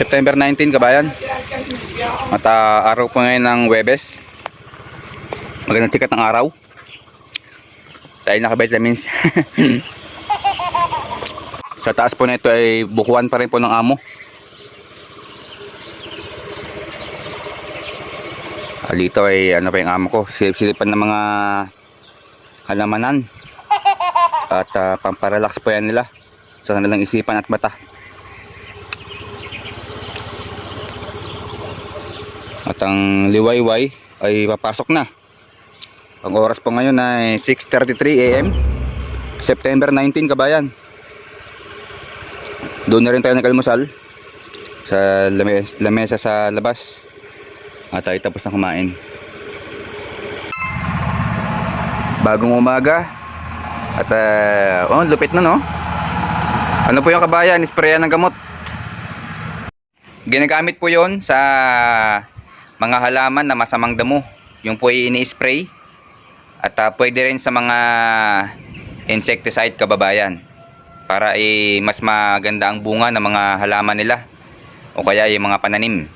September 19 kabayan. At araw po ngayon ng Huwebes. Magandang sikat ng araw. Dahil naka-vitamins. Sa taas po na ito ay bukuan pa rin po ng amo. Dito ay ano pa yung amo ko, silip-silipan ng mga halamanan. At pamparelax po yan nila sa kanilang isipan at mata. At ang liwayway ay papasok na. Ang oras po ngayon ay 6:33 AM, September 19 kabayan. Doon na rin tayo nag-almusal sa lamesa sa labas. At tayo tapos na kumain. Bagong umaga. At lupit na, no? Ano po yung kabayan? Sprayan ng gamot. Ginagamit po yon sa mga halaman na masamang damo. Yung po ini-spray. At pwede rin sa mga insecticide kababayan. Para mas maganda ang bunga ng mga halaman nila. O kaya yung mga pananim.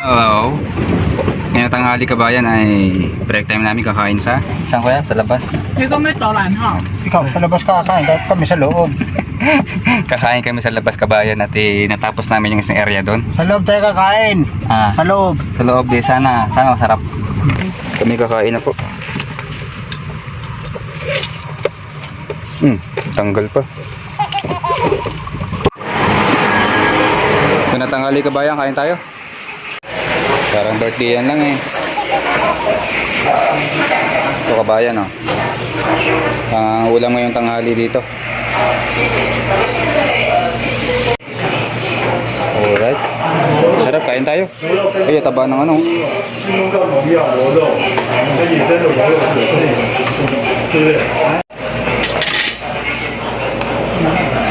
Hello. Ngayong tanghali kabayan ay break time namin, kakain sa saan kuya? Sa labas. Ito may tolan ha. Ikaw sa labas kakain, dapat kami sa loob. Kakain kami sa labas kabayan at natapos namin yung isang area doon. Sa loob tayo kakain. Sa loob. Sa loob di sana masarap. Kami kakain na po. Tanggal pa. Kung natanghali kabayan, kain tayo. Parang birthday yan lang eh. Ito kabayan oh. Ang ulam ngayong tanghali dito. Alright. Sarap, kain tayo. Ay, taba ng ano.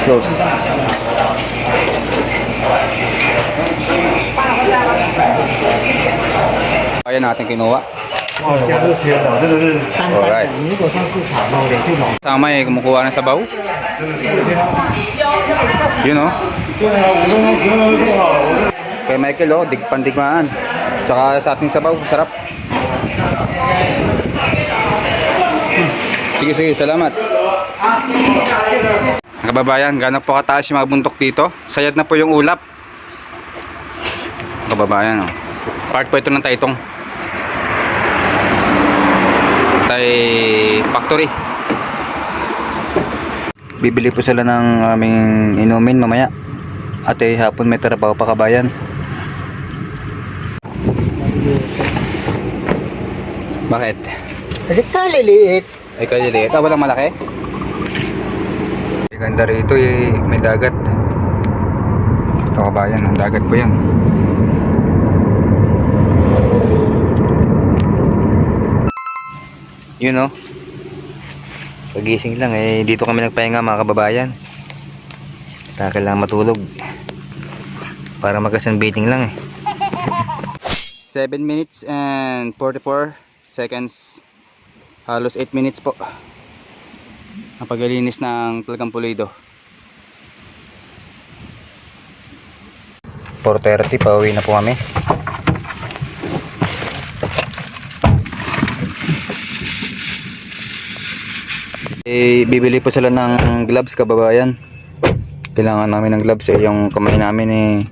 Sauce. Ayan natin kinuha. Alright. Sama eh, kumukuha ng sabaw. Yun oh. Kay Michael oh, digpan-digmaan. Tsaka sa ating sabaw, sarap. Sige, salamat. Kababayan, gano'n po kataas yung mga bundok dito. Sayad na po yung ulap. Kababayan oh. Part po ito ng Taytong Factory. Bibili po sila ng aming inumin mamaya. At hapon may trabaho pa kabayan. Bakit? Kasi kaliliit. Ay kaliliit. Walang malaki. Ganda rito may dagat. Ito kabayan, dagat po yan. Yun know, pagising lang dito kami nagpahinga mga kababayan. Kailangan matulog para magka-sunbathing lang 7 minutes and 44 seconds, halos 8 minutes po ang paglilinis ng Talagang Pulido. 4:30 pauwi na po kami. Bibili po sila ng gloves kababayan. Kailangan namin ng gloves yung kamay namin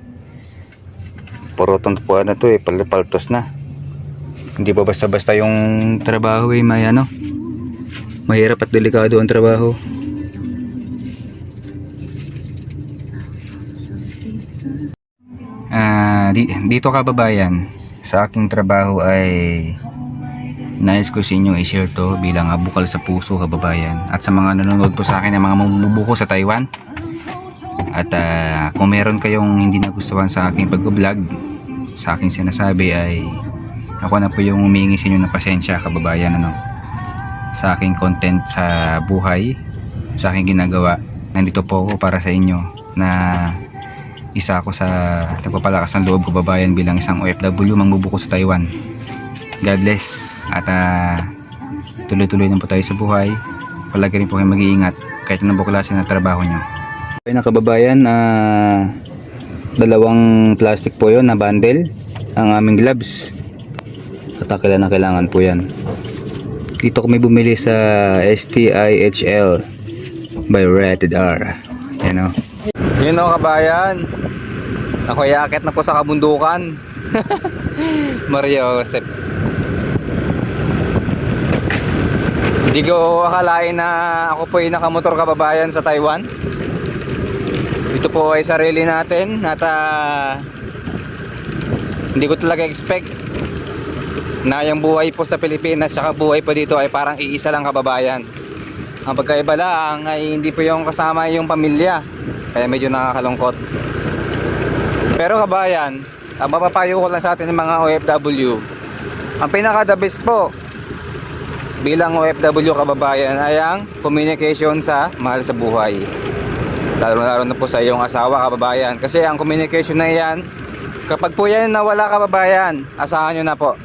purotong po na to paltos na. Hindi pa basta-basta yung trabaho may Mahirap at delikado ang trabaho. Dito kababayan, sa aking trabaho ay nais ko sa inyo i-share to bilang bukal sa puso kababayan. At sa mga nanonood po sa akin ng mga mabubuko sa Taiwan. At kung meron kayong hindi nagustuhan sa aking pag-vlog, sa aking sinasabi ay ako na po yung humingi sa inyo ng pasensya kababayan, sa aking content sa buhay, sa aking ginagawa. Nandito po ako para sa inyo na isa ako sa nagpapalakas ng loob kababayan bilang isang OFW mangbubuko sa Taiwan. God bless at tuloy-tuloy lang po tayo sa buhay. Palagi rin po kayo mag-iingat kahit anong klase ng trabaho nyo. Okay na kababayan, dalawang plastic po yon na bundle ang aming gloves at kailangan po yan. Dito kami bumili sa STIHL by Rated R. Yun o kabayan, ako yakit na po sa kabundukan. Mario Josep. Hindi ko akalain na ako po yung nakamotor kababayan sa Taiwan. Ito po ay sarili natin at hindi ko talaga expect na yung buhay po sa Pilipinas saka buhay po dito ay parang iisa lang kababayan. Ang pagkaiba lang ay hindi po yung kasama yung pamilya, kaya medyo nakakalungkot. Pero kabayan, ang mapapayo ko lang sa atin ng mga OFW, ang pinaka the best po bilang OFW kababayan ay ang communication sa mahal sa buhay. Lalo na po sa iyong asawa kababayan, kasi ang communication na yan, kapag po yan nawala kababayan, asahan nyo na po,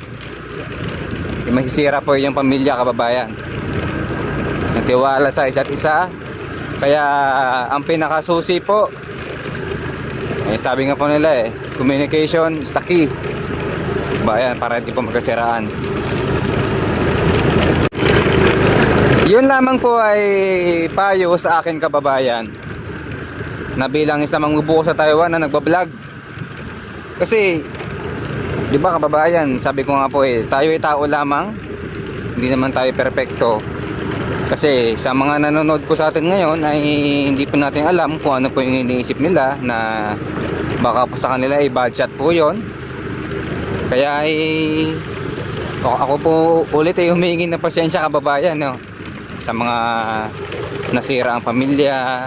masisira po yung pamilya kababayan. Nagtiwala sa isa't isa. Kaya ang pinakasusi po, sabi nga po nila communication is the key kababayan, para hindi po magkasiraan. Yun lamang po ay payo sa akin kababayan, na bilang isang mangbubuko sa Taiwan na nagbablog. Kasi di ba kababayan, sabi ko nga po tayo ay tao lamang, hindi naman tayo perpekto. Kasi sa mga nanonood po sa atin ngayon ay hindi po natin alam kung ano po yung iniisip nila, na baka po sa kanila ay bad shot po yon. Kaya ako po ulit humingi ng pasensya kababayan, sa mga nasira ang pamilya.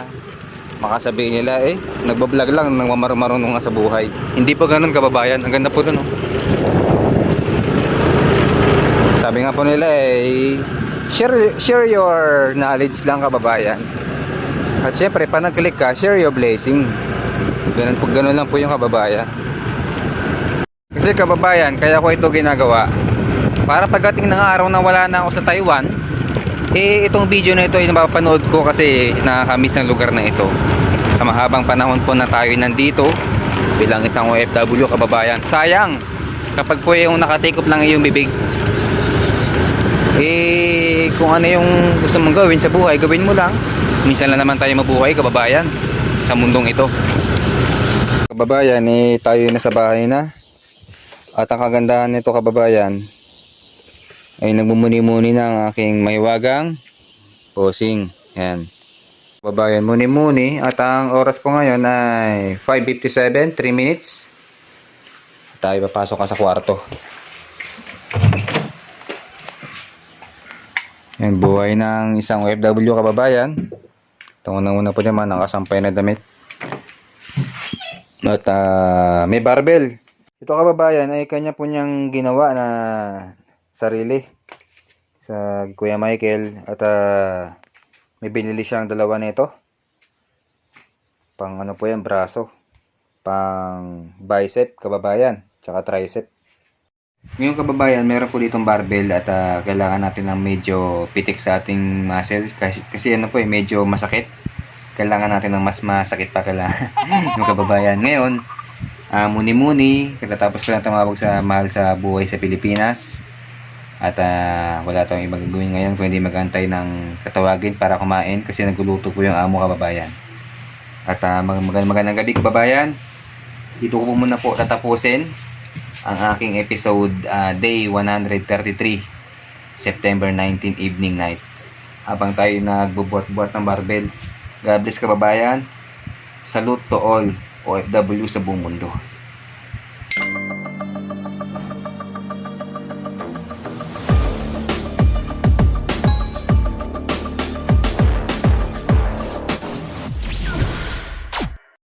Makasabihin nila nagbablog lang, nagmamarunong nga sa buhay. Hindi po ganun kababayan, ang ganda po dun Sabi nga po nila share your knowledge lang kababayan. At syempre pa nag-click ka, share your blessing. Ganun lang po yung kababayan. Kasi kababayan, kaya ko ito ginagawa para pagdating ng araw na wala na ako sa Taiwan, itong video na ito ay napapanood ko kasi nakakamiss ng lugar na ito. Sa mahabang panahon po na tayo nandito bilang isang OFW kababayan, sayang kapag po yung nakatikop lang yung bibig. Kung ano yung gusto mong gawin sa buhay, gawin mo lang. Minsan lang naman tayo mabuhay kababayan sa mundong ito. Kababayan, tayo na sa bahay na. At ang kagandahan nito kababayan ay nagmumuni-muni na ang aking mahiwagang posing. Yan kababayan, muni-muni. At ang oras po ngayon ay 5:57, 3 minutes. Tayo papasok ka sa kwarto. Yan, buhay ng isang OFW kababayan. Ito una po naman ang kasampay na damit. At may barbell. Ito kababayan ay kanya po niyang ginawa na sarili sa Kuya Michael. At may binili siyang dalawa nito. Pang ano po yan, braso. Pang bicep kababayan, tsaka tricep. Ngayon kababayan, meron po ditong barbell at kailangan natin ng medyo pitik sa ating muscle. Kasi ano po medyo masakit. Kailangan natin ng mas masakit pa kailangan. Yung kababayan. Ngayon, muni-muni. Katapos ko na tumawag sa mahal sa buhay sa Pilipinas. At wala tayong ibang gagawin ngayon kundi mag-antay ng katawagin para kumain. Kasi nagluluto po yung amo kababayan. At magandang gabi kababayan. Dito ko muna po tatapusin ang aking episode day 133, September 19 evening night. habang tayo nagbubuhat-buhat ng barbell. God bless kababayan. Salute to all OFW sa buong mundo.